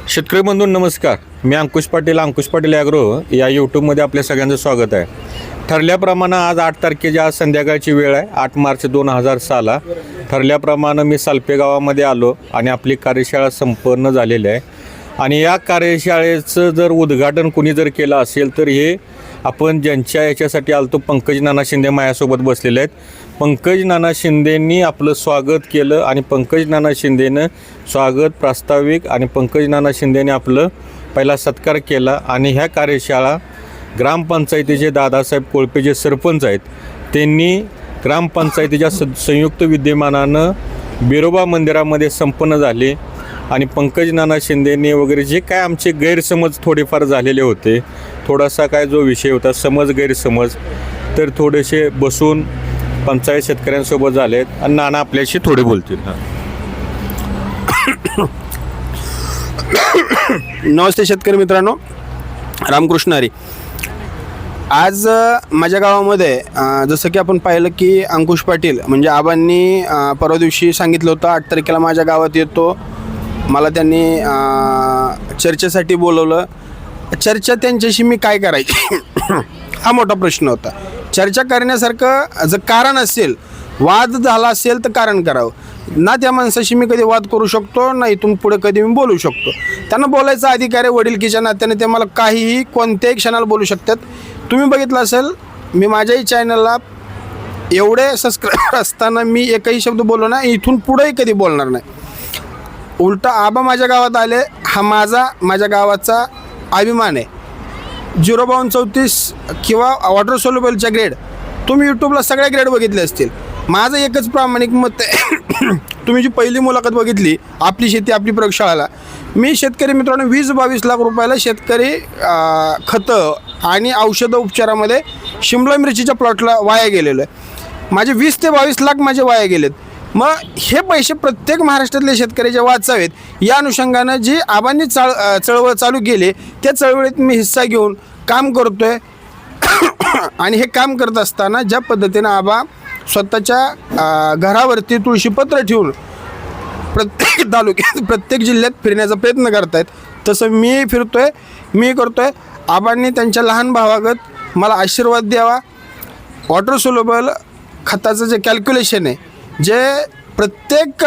शेतकरी बंधू नमस्कार. मी अंकुश पाटील ॲग्रो या यूट्यूबमध्ये आपल्या सगळ्यांचं स्वागत आहे. ठरल्याप्रमाणे आज 8 तारखेच्या आज संध्याकाळची वेळ आहे. 8 मार्च 2006 ठरल्याप्रमाणे मी सालपे गावामध्ये आलो आणि आपली कार्यशाळा संपन्न झालेली आहे. आणि या कार्यशाळेचं जर उद्घाटन कोणी जर केलं असेल तर हे आपण ज्यांच्या याच्यासाठी आलो पंकज नाना शिंदे माझ्यासोबत बसलेले आहेत. पंकज नाना शिंदेंनी आपलं स्वागत केलं आणि पंकज नाना शिंदेनं स्वागत प्रास्ताविक आणि पंकज नाना शिंदेने आपलं पहिला सत्कार केला. आणि ह्या कार्यशाळा ग्रामपंचायतीचे दादासाहेब कोळपे जे सरपंच आहेत त्यांनी ग्रामपंचायतीच्या संयुक्त विद्यमानानं बिरोबा मंदिरामध्ये संपन्न झाले. आणि पंकज नाना शिंदेंनी वगैरे जे काय आमचे गैरसमज थोडेफार झालेले होते, थोडासा काय जो विषय होता गैरसमज, तर थोडेसे बसून पंचायत शेतकऱ्यांसोबत झालेत आणि नाना आपल्याशी थोडे बोलतील. नमस्ते शेतकरी मित्रांनो, रामकृष्ण हरी. आज माझ्या गावामध्ये जसं की आपण पाहिलं की अंकुश पाटील म्हणजे आबांनी परवा दिवशी सांगितलं होतं 8 तारखेला माझ्या गावात येतो. मला त्यांनी चर्चेसाठी बोलवलं. चर्चा त्यांच्याशी मी काय करायची हा मोठा प्रश्न होता. चर्चा करण्यासारखं जर कारण असेल, वाद झाला असेल तर कारण करावं ना. त्या माणसाशी मी कधी वाद करू शकतो ना, इथून पुढे कधी मी बोलू शकतो. त्यांना बोलायचा अधिकार आहे. वडीलकीच्या नात्याने ते मला काहीही कोणत्याही क्षणाला बोलू शकतात. तुम्ही बघितलं असेल मी माझ्याही चॅनलला एवढे सबस्क्रायबर असताना मी एकही शब्द बोललो नाही, इथून पुढेही कधी बोलणार नाही. उलटा आबा माझ्या गावात आले हा माझ्या गावाचा अभिमान आहे. 05234 किंवा वॉटर सोल्युबलच्या ग्रेड तुम्ही यूट्यूबला सगळ्या ग्रेड बघितले असतील. माझं एकच प्रामाणिक मत आहे तुम्ही जी पहिली मुलाखत बघितली आपली शेती आपली प्रयोगशाळाला, मी शेतकरी मित्रांनो 20-22 लाख रुपयाला शेतकरी खतं आणि औषधं उपचारामध्ये शिमला मिरचीच्या प्लॉटला वाया गेलेलो आहे. माझे 20 ते 22 लाख माझे वाया गेलेत. मग हे पैसे प्रत्येक महाराष्ट्रातले शेतकऱ्याचे वाचावेत या अनुषंगानं जी आबांनी चळवळ चालू केली त्या चळवळीत मी हिस्सा घेऊन काम करतो आहे. आणि हे काम करत असताना ज्या पद्धतीनं आबा स्वतःच्या घरावरती तुळशीपत्र ठेवून प्रत्येक तालुक्यात प्रत्येक जिल्ह्यात फिरण्याचा प्रयत्न करत आहेत, तसं मी फिरतो आहे, मी करतो आहे. आबांनी त्यांच्या लहान भावागत मला आशीर्वाद द्यावा. वॉटर सोल्युबल खताचं जे कॅल्क्युलेशन आहे, जे प्रत्येक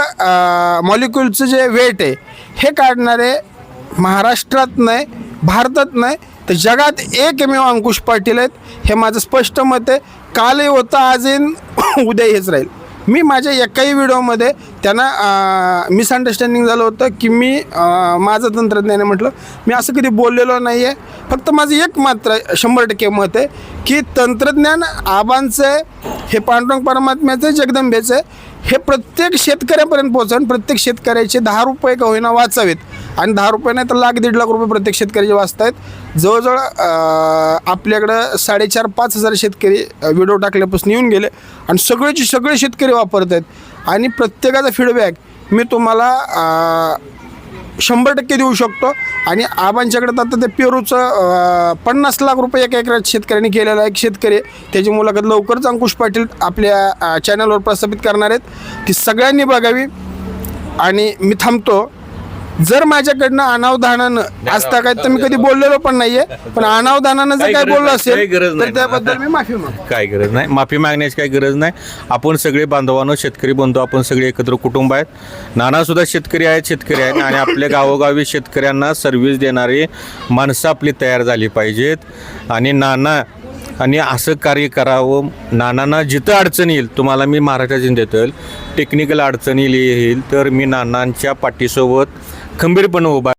मॉलिक्युलचं जे वेट आहे हे काढणारे महाराष्ट्रात नाही, भारतात नाही तर जगात एकमेव अंकुश पाटील आहेत. हे माझं स्पष्ट मत आहे. कालही होतं, आज येईन, उद्या हेच राहील. मी माझ्या एकाही व्हिडिओमध्ये त्यांना मिसअंडरस्टँडिंग झालं होतं की मी माझं तंत्रज्ञान म्हटलं, मी असं कधी बोललेलो नाही आहे. फक्त माझं एक मात्र 100% मत आहे की तंत्रज्ञान आबांचं हे पांडुरंग परमात्म्याचं जगदंबेचं आहे. हे प्रत्येक शेतकऱ्यापर्यंत पोहोचवून प्रत्येक शेतकऱ्याचे 10 रुपये का होईना वाचावेत. आणि 10 रुपये नाही तर लाख-1.5 लाख रुपये प्रत्येक शेतकऱ्याचे वाचत आहेत. जवळजवळ आपल्याकडं 4,500-5,000 शेतकरी व्हिडिओ टाकल्यापासून येऊन गेले आणि सगळे शेतकरी वापरत आहेत. आणि प्रत्येकाचा फीडबॅक मी तुम्हाला 100% देऊ शकतो. आणि आबांच्याकडे तर आता ते पेरूचं 50 लाख रुपये एका एकरात शेतकऱ्यांनी केलेला एक शेतकरी, त्याची मुलाखत लवकरच अंकुश पाटील आपल्या चॅनलवर प्रस्थापित करणार आहेत. ती सगळ्यांनी बघावी. आणि मी थांबतो. जर माझ्याकडनं अनावधानानं असता काय तर मी कधी बोललेलो पण नाहीये, पण अनावधानानं जर काय बोललं असेल तर त्याबद्दल मी माफी मागतो. काय गरज नाही, माफी मागण्याची काही गरज नाही. आपण सगळे बांधवांनो, शेतकरी बंधू, आपण सगळे एकत्र कुटुंब आहेत. नानासुद्धा शेतकरी आहेत आणि आपल्या गावोगावी शेतकऱ्यांना सर्व्हिस देणारी माणसं आपली तयार झाली पाहिजेत. आणि नाना आणि असं कार्य करावं. नानांना जिथं अडचण येईल, तुम्हाला मी महाराष्ट्राची देतो, टेक्निकल अडचणी येईल तर मी नानांच्या पाठीसोबत खंबीरपणे उभा